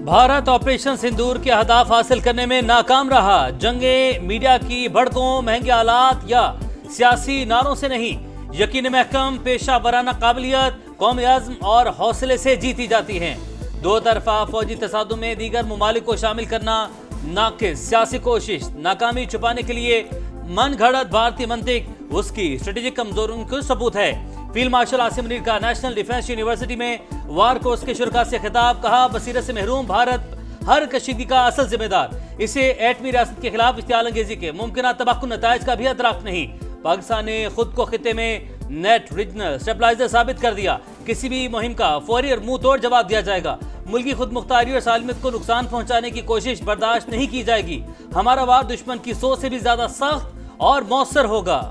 Bharat operation सिंदूर के अहदाफ हासिल करने में नाकाम रहा। जंगे मीडिया की भड़कों, महंगे हालात या सियासी नारों से नहीं, यकीन महकम, पेशा वराना काबिलियत, कौमी अज़्म और हौसले से जीती जाती हैं। दो तरफा फौजी तसादुम में दीगर ममालिक को शामिल करना नाकिस सियासी कोशिश, नाकामी छुपाने के लिए मन घड़त भारतीय मंतिक उसकी स्ट्रेटेजिक कमजोरियों का सबूत है। फील्ड मार्शल आसिम मुनीर का नेशनल डिफेंस यूनिवर्सिटी में वार कोर्स के शुरा से खिताब, कहा बसीरत से महरूम भारत हर कशीदगी का असल जिम्मेदार, इसे एटमी रियासत के खिलाफ इश्तियाल अंगेजी के मुमकिन तबाक्कुन नताइज का भी एतराफ नहीं। पाकिस्तान ने खुद को खिते में नेट रीजनल स्टेबलाइजर साबित कर दिया। किसी भी मुहिम का फौरी और मुंह तोड़ जवाब दिया जाएगा। मुल्की खुद मुख्तारी और सालमियत को नुकसान पहुंचाने की कोशिश बर्दाश्त नहीं की जाएगी। हमारा वार दुश्मन की सोच से भी ज्यादा सख्त और मौसर होगा।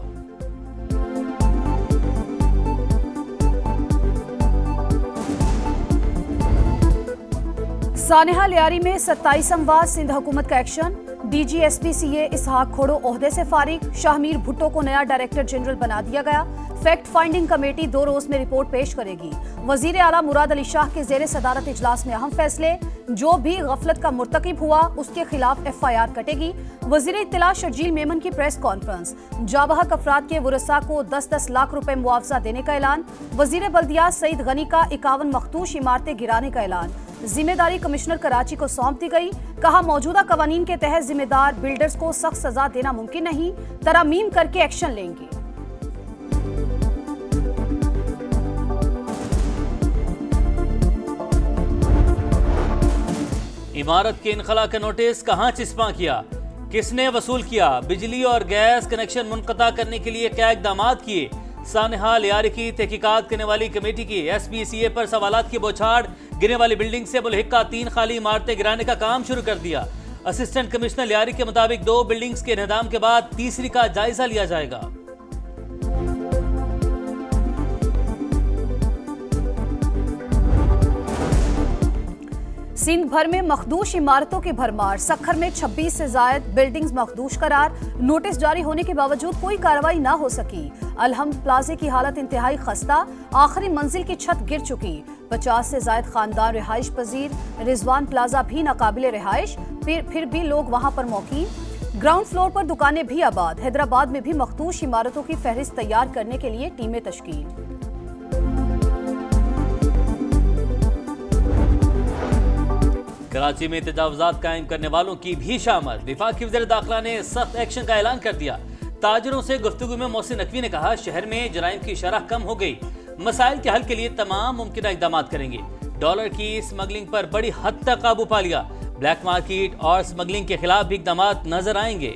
सानेहा लियारी में 27वां सिंध हुकूमत का एक्शन। DGSP CA इसहाक खोड़ो ओहदे से फारिग। शाहमीर भुट्टो को नया डायरेक्टर जनरल बना दिया गया। फैक्ट फाइंडिंग कमेटी 2 रोज में रिपोर्ट पेश करेगी। वजीर आला मुराद अली शाह के जेर सदारत इजलास में अहम फैसले। जो भी गफलत का मुर्तकिब हुआ उसके खिलाफ FIR कटेगी। वजीर इत्तला शर्जील मेमन की प्रेस कॉन्फ्रेंस। जाबहक अफराद के वरसा को 10-10 लाख रुपए मुआवजा देने का ऐलान। वजीर बल्दियात सईद गनी का 51 मखदूश इमारतें गिराने का ऐलान। जिम्मेदारी कमिश्नर कराची को सौंप दी गई। कहा मौजूदा कवानीन के तहत जिम्मेदार बिल्डर्स को सख्त सजा देना मुमकिन नहीं, तरमीम करके एक्शन लेंगे। इमारत के इनखला का नोटिस कहां चिस्पा किया, किसने वसूल किया, बिजली और गैस कनेक्शन मुनक़ता करने के लिए क्या इक़दामात किए। सानेहा लियारी की तहकीकात करने वाली कमेटी की SP CA पर सवालात की बौछार। गिरने वाली बिल्डिंग से मुल्हिका 3 खाली इमारतें गिराने का काम शुरू कर दिया। असिस्टेंट कमिश्नर लियारी के मुताबिक 2 बिल्डिंग्स के इन्हदाम के बाद तीसरी का जायजा लिया जाएगा। सिंध भर में मखदूश इमारतों की भरमार। सखर में 26 से जायद बिल्डिंग्स मखदूश करार। नोटिस जारी होने के बावजूद कोई कार्रवाई ना हो सकी। अलहम्द प्लाजे की हालत इंतहाई खस्ता। आखिरी मंजिल की छत गिर चुकी। 50 से जायद खानदान रिहाइश पजीर। रिजवान प्लाजा भी नाकाबिले रिहाइश, फिर भी लोग वहां पर मौकीन। ग्राउंड फ्लोर पर दुकानें भी आबाद। हैदराबाद में भी मखदूश इमारतों की फहरिस्त तैयार करने के लिए टीमें तश्कील। कराची में तजावुजात कायम करने वालों की भी शामत। दिफा की वज़ीर दाखिला ने सख्त एक्शन का ऐलान कर दिया। ताजरों से गुफ्तगू में मोहसिन नकवी ने कहा शहर में जराइम की शरह कम हो गई। मसाइल के हल के लिए तमाम मुमकिन इक़दाम करेंगे। डॉलर की स्मगलिंग पर बड़ी हद तक काबू पा लिया। ब्लैक मार्केट और स्मगलिंग के खिलाफ भी इक़दाम नजर आएंगे।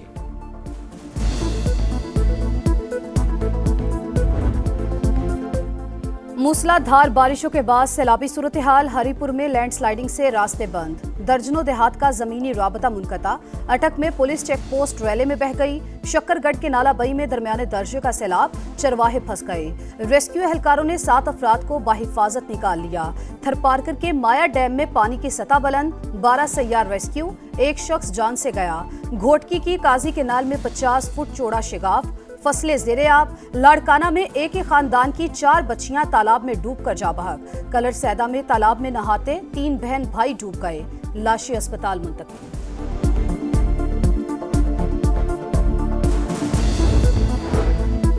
मूसलाधार बारिशों के बाद सैलाबी सूरत हाल। हरीपुर में लैंडस्लाइडिंग से रास्ते बंद। दर्जनों देहात का जमीनी राबता मुनक़ता। अटक में पुलिस चेक पोस्ट रैले में बह गई। शक्करगढ़ के नाला बई में दरमियाने दर्जे का सैलाब, चरवाहे फंस गए। रेस्क्यू एहलकारों ने 7 अफराद को बाहिफाजत निकाल लिया। थरपारकर के माया डैम में पानी की सतह बुलंद। 12 सैयार रेस्क्यू, 1 शख्स जान से गया। घोटकी की काजी केनाल में 50 फुट चौड़ा शिगाफ, फसलें ज़ेरे-आब। लाड़काना में एक ही खानदान की 4 बच्चियां तालाब में डूबकर जा बहक। कलर सैदा में तालाब में नहाते 3 बहन भाई डूब गए। लाशें अस्पताल मुंतकिल।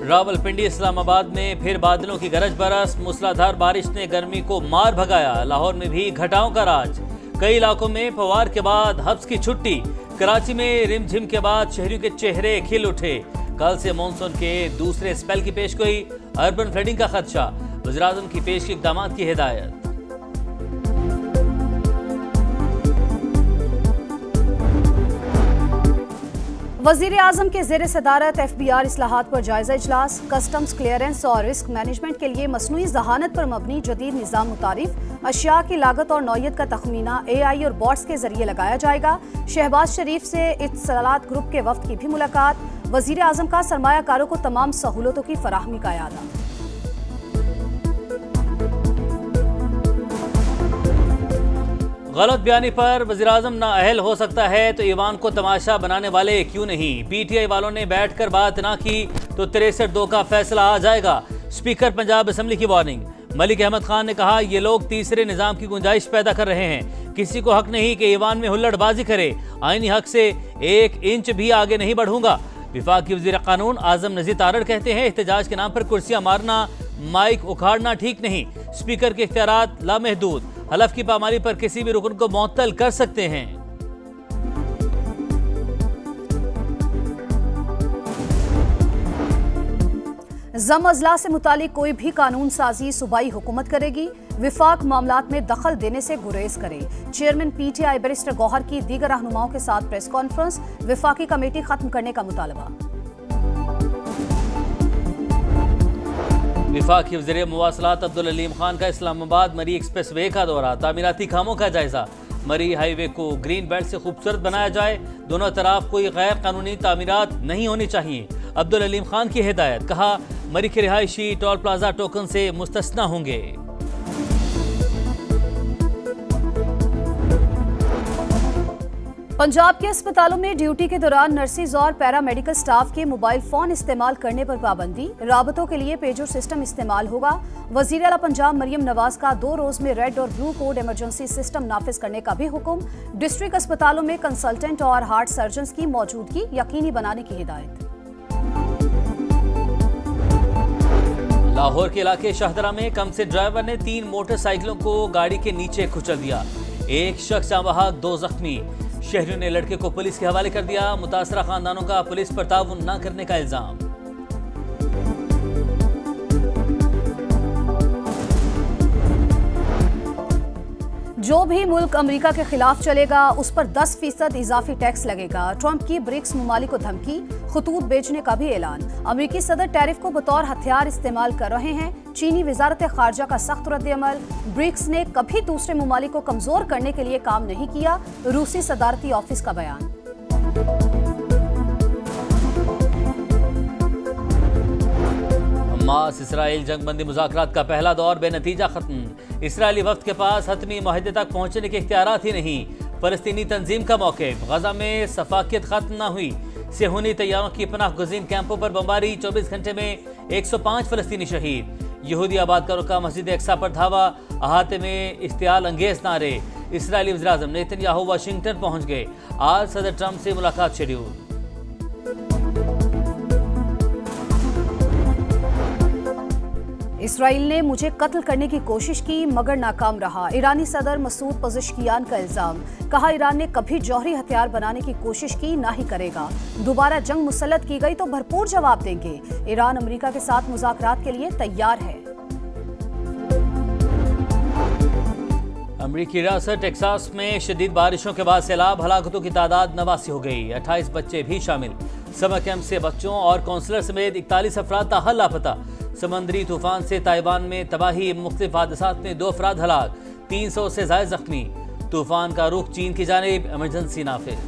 रावलपिंडी इस्लामाबाद में फिर बादलों की गरज बरस। मूसलाधार बारिश ने गर्मी को मार भगाया। लाहौर में भी घटाओं का राज। कई इलाकों में फवार के बाद हब्स की छुट्टी। कराची में रिमझिम के बाद शहरियों के चेहरे खिल उठे। कल से मानसून के दूसरे स्पेल की पेशगोई। अर्बन फ्लडिंग का खदशा। वज़ीर-ए-आज़म की पेश के इक़दामात की हिदायत। वज़ीर-ए-आज़म के ज़ेर सदारत FBR इस्लाहात पर जायजा इजलास। कस्टम्स क्लियरेंस और रिस्क मैनेजमेंट के लिए मसनूई ज़हानत पर मबनी जदीद निज़ाम मुतारिफ। अशिया की लागत और नौयत का तखमीना AI और बॉट्स के जरिए लगाया जाएगा। शहबाज शरीफ से इत्तलात ग्रुप के वफ्द की भी मुलाकात। वज़ीर-ए-आज़म का सरमायाकारों को तमाम सहूलतों की फराहमी का यादा। गलत बयानी पर वज़ीर-ए-आज़म नाअहल हो सकता है तो ईवान को तमाशा बनाने वाले क्यों नहीं। PTI वालों ने बैठकर बात ना की तो 63-2 का फैसला आ जाएगा। स्पीकर पंजाब असम्बली की वार्निंग। मलिक अहमद खान ने कहा, ये लोग तीसरे निजाम की गुंजाइश पैदा कर रहे हैं। किसी को हक नहीं कि ईवान में हुल्लड़बाजी करे। आईनी हक से 1 इंच भी आगे नहीं बढ़ूंगा। विफाकी वजीर कानून आजम नजीर तारड़ कहते हैं, एहतजाज के नाम पर कुर्सियां मारना, माइक उखाड़ना ठीक नहीं। स्पीकर के इख्तियारात लामहदूद, हलफ की पामाली पर किसी भी रुकन को मुअत्तल कर सकते हैं। जम अजला से मुतालिक कोई भी कानून साजी सूबाई हुकूमत करेगी। विफाक मामलात में दखल देने से गुरेज करे। चेयरमैन पीटीआई बैरिस्टर गौहर की दीगर रहनुमाओं के साथ प्रेस कॉन्फ्रेंस। विफाकी कमेटी खत्म करने का मुतालबा। विफाकी वज़ीर मुवासलात अब्दुल अलीम खान का इस्लामाबाद मरी एक्सप्रेस वे का दौरा। तामीराती कामों का जायजा। मरी हाईवे को ग्रीन बेल्ट से खूबसूरत बनाया जाए। दोनों तरफ कोई गैर कानूनी तामीरात नहीं होनी चाहिए। अब्दुल अलीम खान की हिदायत। कहा, मरी के रिहायशी टोल प्लाजा टोकन से मुस्तस्ना होंगे। पंजाब के अस्पतालों में ड्यूटी के दौरान नर्सिस और पैरामेडिकल स्टाफ के मोबाइल फोन इस्तेमाल करने पर पाबंदी। राबतों के लिए पेजर सिस्टम इस्तेमाल होगा। वजीर आला पंजाब मरियम नवाज का 2 रोज में रेड और ब्लू कोड इमरजेंसी सिस्टम नाफिज करने का भी हुक्म। डिस्ट्रिक्ट अस्पतालों में कंसल्टेंट और हार्ट सर्जन की मौजूदगी यकीनी बनाने की हिदायत। लाहौर के इलाके शाहदरा में कम से ड्राइवर ने 3 मोटरसाइकिलों को गाड़ी के नीचे कुचल दिया। 1 शख्स जांबाहक, 2 जख्मी। शहरियों ने लड़के को पुलिस के हवाले कर दिया। मुतासरा खानदानों का पुलिस पर ताउन न करने का इल्जाम। जो भी मुल्क अमेरिका के खिलाफ चलेगा उस पर 10% इजाफी टैक्स लगेगा। ट्रंप की ब्रिक्स ममालिक को धमकी। खतूत बेचने का भी ऐलान। अमेरिकी सदर टैरिफ को बतौर हथियार इस्तेमाल कर रहे हैं। चीनी वजारत खारजा का सख्त रद्द-ए-अमल। ब्रिक्स ने कभी दूसरे ममालिक को कमजोर करने के लिए काम नहीं किया। रूसी सदारती ऑफिस का बयान। हमास इसराइल जंगबंदी मुज़ाकरात का पहला दौर बेनतीजा खत्म। इसराइली वफ्द के पास हतमी मुआहदे तक पहुंचने के इख्तियारात ही नहीं। फलस्तीनी तंजीम का मौक़िफ़। गजा में सफाकियत खत्म न हुई। सेहूनी तैयारों की पनाह गुज़ीन कैंपों पर बमबारी। 24 घंटे में 105 फलस्तीनी शहीद। यहूदी आबादकारों का मस्जिद अक्सा पर धावा। अहाते में इश्तियाल अंगेज नारे। इसराइली वज़ीर-ए-आज़म नेतन्याहू वाशिंगटन पहुंच गए। आज सदर ट्रंप से मुलाकात शेड्यूल। इसराइल ने मुझे कत्ल करने की कोशिश की मगर नाकाम रहा। ईरानी सदर मसूद पज़ेश्कियान का इल्जाम। कहा, ईरान ने कभी जौहरी हथियार बनाने की कोशिश की, ना ही करेगा। दोबारा जंग मुसल्लत की गई तो भरपूर जवाब देंगे। ईरान अमेरिका के साथ मुज़ाकरात के लिए तैयार है। अमरीकी रियासत टेक्सास में शदीद बारिशों के बाद सैलाब। हलाकतों की तादाद 89 हो गई। 28 बच्चे भी शामिल। समर कैंप से बच्चों और काउंसलर समेत 41 अफराद ताहल लापता। समंदरी तूफान से ताइवान में तबाही। मुख्तलिफ हादसात में 2 अफराद हलाक। 300 से ज़ायद जख्मी। तूफान का रुख चीन की जानिब। इमरजेंसी नाफिज।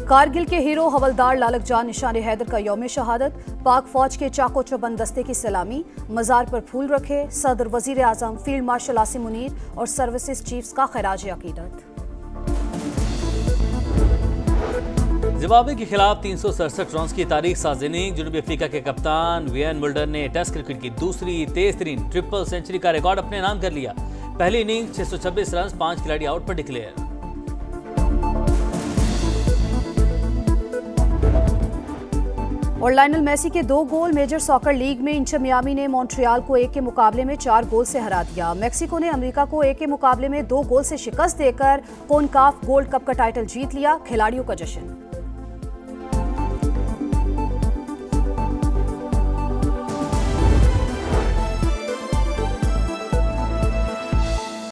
कारगिल के हीरो हवलदार लालक जान निशान हैदर का यौम शहादत। पाक फौज के चाको चौबंद दस्ते की सलामी। मजार पर फूल रखे। सदर, वजीर आजम, फील्ड मार्शल आसिम मुनीर और सर्विसेज चीफ्स का खराज अकीदत। जिम्बाब्वे के खिलाफ 367 रन की तारीख साज इनिंग। जनूबी अफ्रीका के कप्तान वियन मुल्डर ने टेस्ट क्रिकेट की दूसरी तेज तरीन ट्रिपल सेंचुरी का रिकॉर्ड अपने नाम कर लिया। पहली इनिंग 626 रन, 5 खिलाड़ी आउट पर डिक्लेयर। और लायनल मेसी के 2 गोल। मेजर सॉकर लीग में इंटर मियामी ने मॉन्ट्रियल को 1 के मुकाबले में 4 गोल से हरा दिया। मेक्सिको ने अमेरिका को 1 के मुकाबले में 2 गोल से शिकस्त देकर कॉनकाफ गोल्ड कप का टाइटल जीत लिया। खिलाड़ियों का जश्न।